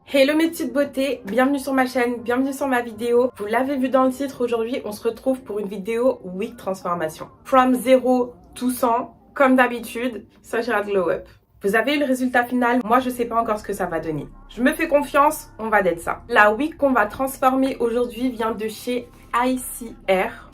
Hello mes petites beautés, bienvenue sur ma chaîne, bienvenue sur ma vidéo. Vous l'avez vu dans le titre, aujourd'hui on se retrouve pour une vidéo Week Transformation. From 0 to 100, comme d'habitude, Sajira Glow Up. Vous avez eu le résultat final, moi je sais pas encore ce que ça va donner. Je me fais confiance, on va d'être ça. La wig qu'on va transformer aujourd'hui vient de chez ICR.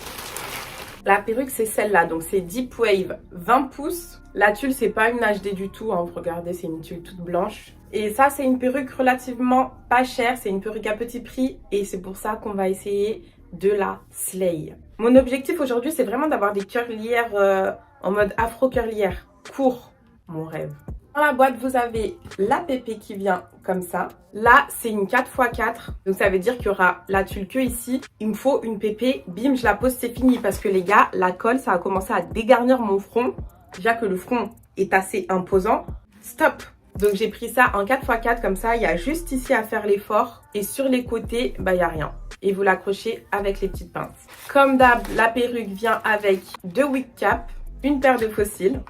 La perruque c'est celle-là, donc c'est Deep Wave 20 pouces. La tulle c'est pas une HD du tout, hein. Regardez, c'est une tulle toute blanche. Et ça c'est une perruque relativement pas chère, c'est une perruque à petit prix et c'est pour ça qu'on va essayer de la slay. Mon objectif aujourd'hui c'est vraiment d'avoir des curlières en mode afro curlière, court, mon rêve. Dans la boîte, vous avez la pépé qui vient comme ça. Là, c'est une 4x4. Donc, ça veut dire qu'il y aura la tulle que ici. Il me faut une pépé. Bim, je la pose, c'est fini. Parce que les gars, la colle, ça a commencé à dégarnir mon front. Déjà que le front est assez imposant. Stop! Donc, j'ai pris ça en 4x4 comme ça. Il y a juste ici à faire l'effort. Et sur les côtés, bah, il n'y a rien. Et vous l'accrochez avec les petites pinces. Comme d'hab, la perruque vient avec 2 wig caps, une paire de fossiles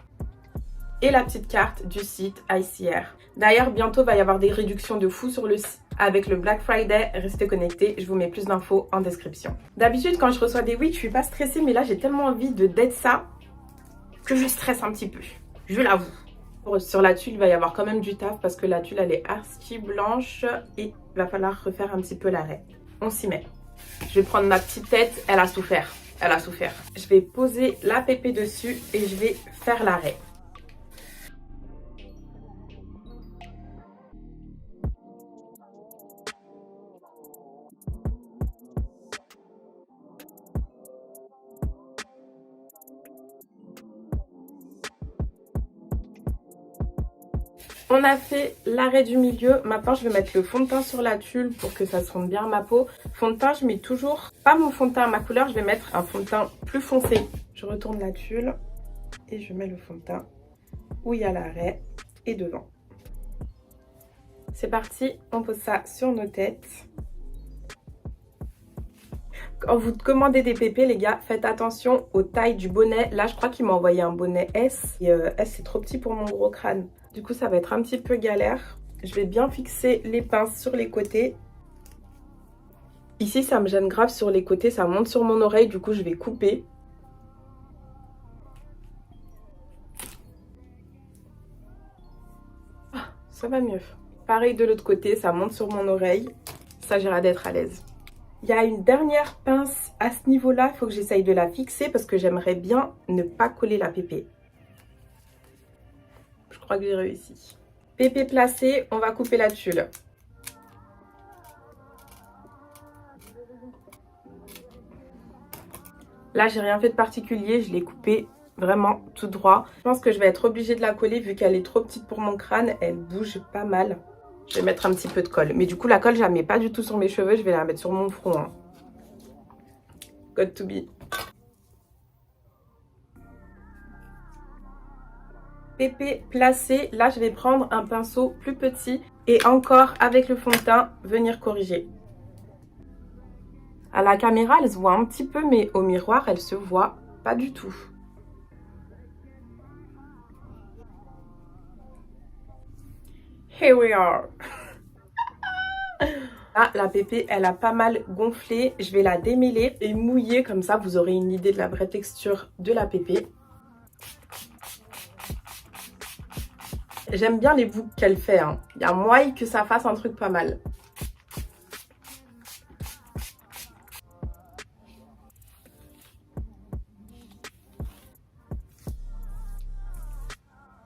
et la petite carte du site ICR. D'ailleurs, bientôt, va y avoir des réductions de fou sur le site avec le Black Friday. Restez connectés, je vous mets plus d'infos en description. D'habitude, quand je reçois des wigs, je suis pas stressée, mais là, j'ai tellement envie de d'être ça que je stresse un petit peu. Je l'avoue. Sur la tulle, il va y avoir quand même du taf parce que la tulle, elle est archi blanche et il va falloir refaire un petit peu l'arrêt. On s'y met. Je vais prendre ma petite tête, elle a souffert. Elle a souffert. Je vais poser la pépé dessus et je vais faire l'arrêt. On a fait l'arrêt du milieu. Maintenant, je vais mettre le fond de teint sur la tulle pour que ça se fonde bien à ma peau. Fond de teint, je mets toujours pas mon fond de teint à ma couleur. Je vais mettre un fond de teint plus foncé. Je retourne la tulle et je mets le fond de teint où il y a l'arrêt et devant. C'est parti, on pose ça sur nos têtes. Quand vous commandez des pépés, les gars, faites attention aux tailles du bonnet. Là, je crois qu'il m'a envoyé un bonnet S. Et S, c'est trop petit pour mon gros crâne. Du coup, ça va être un petit peu galère. Je vais bien fixer les pinces sur les côtés. Ici, ça me gêne grave sur les côtés. Ça monte sur mon oreille. Du coup, je vais couper. Ah, ça va mieux. Pareil de l'autre côté, ça monte sur mon oreille. Ça, j'ai l'air d'être à l'aise. Il y a une dernière pince à ce niveau-là. Il faut que j'essaye de la fixer parce que j'aimerais bien ne pas coller la pépé. Je crois que j'ai réussi. Pépé placé, on va couper la tulle. Là, j'ai rien fait de particulier. Je l'ai coupée vraiment tout droit. Je pense que je vais être obligée de la coller vu qu'elle est trop petite pour mon crâne. Elle bouge pas mal. Je vais mettre un petit peu de colle. Mais du coup, la colle, je la mets pas du tout sur mes cheveux. Je vais la mettre sur mon front. Hein. Got to be. Pépé placé. Là, je vais prendre un pinceau plus petit. Et encore, avec le fond de teint, venir corriger. À la caméra, elle se voit un petit peu. Mais au miroir, elle se voit pas du tout. Here we are. Ah, la pépé, elle a pas mal gonflé. Je vais la démêler et mouiller. Comme ça, vous aurez une idée de la vraie texture de la pépé. J'aime bien les boucles qu'elle fait. Hein. Il y a moyen que ça fasse un truc pas mal.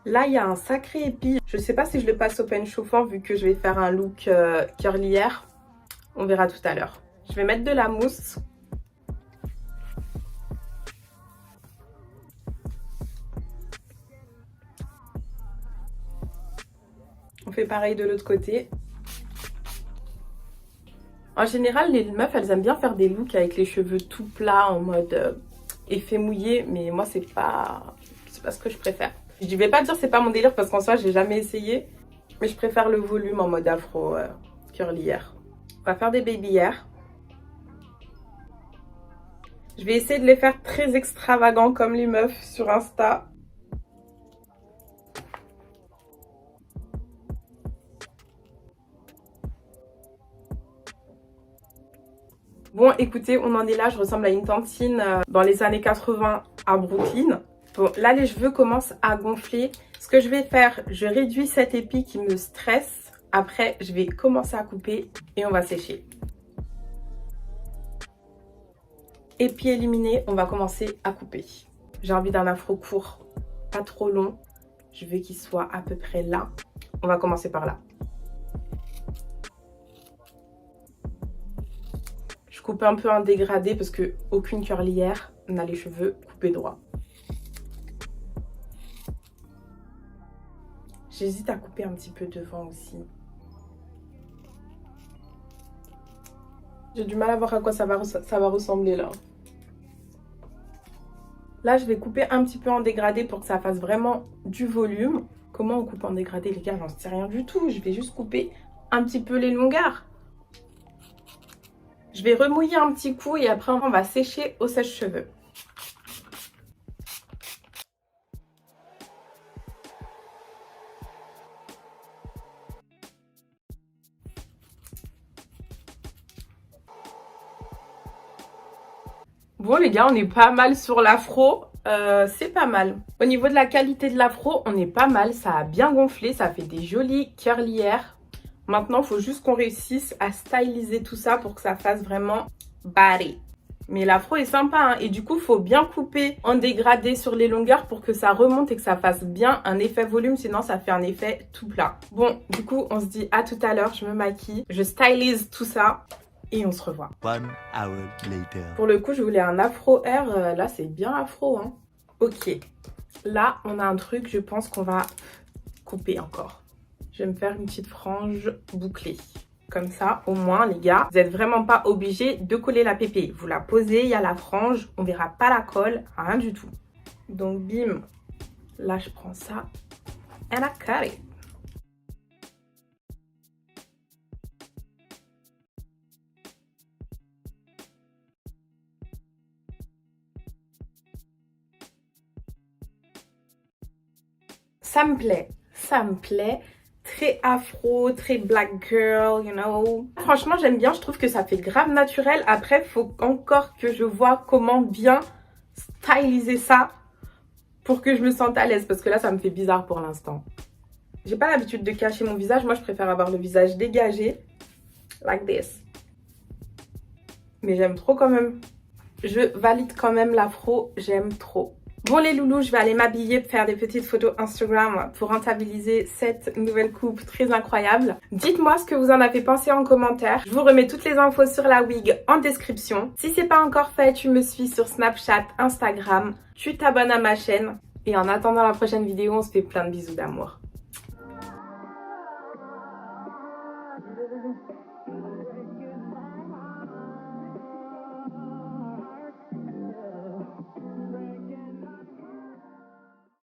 Là, il y a un sacré épi. Je sais pas si je le passe au peigne chauffant vu que je vais faire un look curlière. On verra tout à l'heure. Je vais mettre de la mousse. On fait pareil de l'autre côté. En général, les meufs, elles aiment bien faire des looks avec les cheveux tout plats en mode effet mouillé. Mais moi, c'est pas ce que je préfère. Je vais pas dire c'est pas mon délire parce qu'en soi, j'ai jamais essayé. Mais je préfère le volume en mode afro curlière. On va faire des baby hairs. Je vais essayer de les faire très extravagants comme les meufs sur Insta. Bon, écoutez, on en est là. Je ressemble à une tantine dans les années 80 à Brooklyn. Bon, là, les cheveux commencent à gonfler. Ce que je vais faire, je réduis cet épi qui me stresse. Après, je vais commencer à couper et on va sécher. Épi éliminé, on va commencer à couper. J'ai envie d'un afro court, pas trop long. Je veux qu'il soit à peu près là. On va commencer par là. Je coupe un peu en dégradé parce que aucune curlière n'a les cheveux coupés droit. J'hésite à couper un petit peu devant aussi. J'ai du mal à voir à quoi ça va ressembler là. Là, je vais couper un petit peu en dégradé pour que ça fasse vraiment du volume. Comment on coupe en dégradé, les gars? J'en sais rien du tout. Je vais juste couper un petit peu les longueurs. Je vais remouiller un petit coup et après, on va sécher au sèche-cheveux. Bon les gars, on est pas mal sur l'afro, c'est pas mal. Au niveau de la qualité de l'afro, on est pas mal, ça a bien gonflé, ça fait des jolies curlières. Maintenant, il faut juste qu'on réussisse à styliser tout ça pour que ça fasse vraiment body. Mais l'afro est sympa hein, et du coup, il faut bien couper en dégradé sur les longueurs pour que ça remonte et que ça fasse bien un effet volume, sinon ça fait un effet tout plat. Bon, du coup, on se dit à tout à l'heure, je me maquille, je stylise tout ça. Et on se revoit. 1 hour later. Pour le coup, je voulais un afro air. Là, c'est bien afro. Hein. Ok. Là, on a un truc, je pense qu'on va couper encore. Je vais me faire une petite frange bouclée. Comme ça, au moins, les gars, vous n'êtes vraiment pas obligés de coller la pépé. Vous la posez, il y a la frange. On verra pas la colle, rien du tout. Donc, bim. Là, je prends ça. And I cut it. Ça me plaît, très afro, très black girl, you know. Franchement, j'aime bien, je trouve que ça fait grave naturel. Après, il faut encore que je vois comment bien styliser ça pour que je me sente à l'aise, parce que là, ça me fait bizarre pour l'instant. J'ai pas l'habitude de cacher mon visage, moi je préfère avoir le visage dégagé, like this. Mais j'aime trop quand même. Je valide quand même l'afro, j'aime trop. Bon les loulous, je vais aller m'habiller pour faire des petites photos Instagram pour rentabiliser cette nouvelle coupe très incroyable. Dites-moi ce que vous en avez pensé en commentaire. Je vous remets toutes les infos sur la wig en description. Si c'est pas encore fait, tu me suis sur Snapchat, Instagram, tu t'abonnes à ma chaîne. Et en attendant la prochaine vidéo, on se fait plein de bisous d'amour.